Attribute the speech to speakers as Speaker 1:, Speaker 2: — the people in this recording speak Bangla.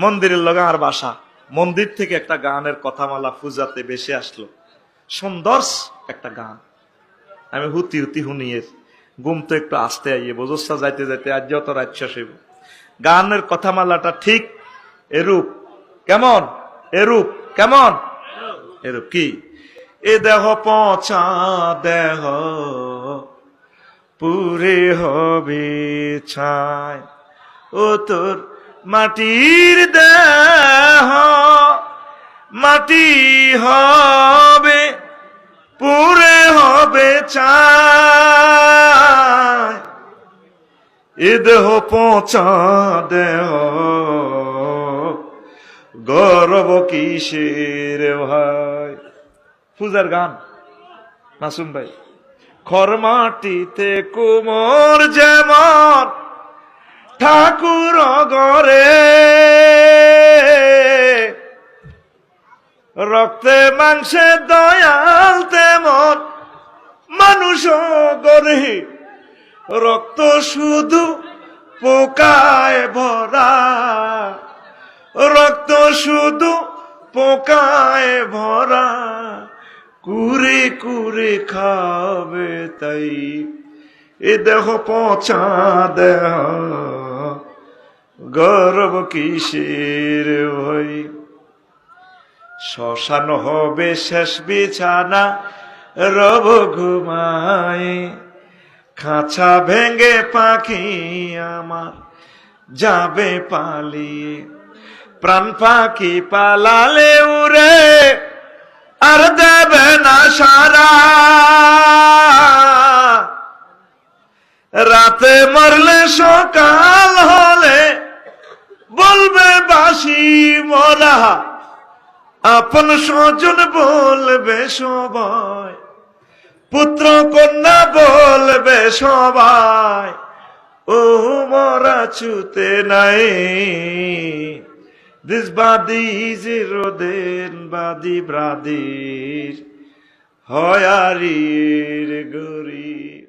Speaker 1: মন্দিরের লগে আর বাসা, মন্দির থেকে একটা গানের কথামালা পূজাতে বেশি আসলো, সুন্দর একটা গান। আমি হুতি হুতি হুনিয়ে ঘুম তো একটু আসতে আইয়ে বোঝা যাইতে যাইতে আজ যত রাত শেষ হইব। গানের কথামালাটা ঠিক এরূপ, কেমন এরূপ, কেমন এরূপ কি, এ দেহ পচা দেহ পুরে হবে ছাই, ও তোর মাটির দেহ মাটি হবে পুরে হবে ছাই, এ দেহ পচা দেহ গর্ব কিসের ভাই। পূজার গান মাসুম ভাই। খর মাটিতে কুমোর যেমন ঠাকুর গরে, রক্তে মাংসে দয়াল তেমন মানুষ গরে, রক্ত শুধু পোকায় ভরা, রক্ত শুধু পোকায় ভরা, কুরে কুরে খাবে তাই, এ দেহ পচা দেহ গর্ব কিসের ভাই। শ্মশান হবে শেষ বিছানা রব ঘুমায়, খাঁচা ভেঙে পাখি আমার যাবে পালিয়ে, প্রাণ পাখি পালালে উড়ে আর দেবে না সারা, রাতে মরলে সকাল হলে বলবে বাসি মরা, আপন স্বজন বলবে সবাই, পুত্র কন্যা বলবে সবাই, ও মরা ছুতে নাই। This body is eroded body brother, hoyarir gori.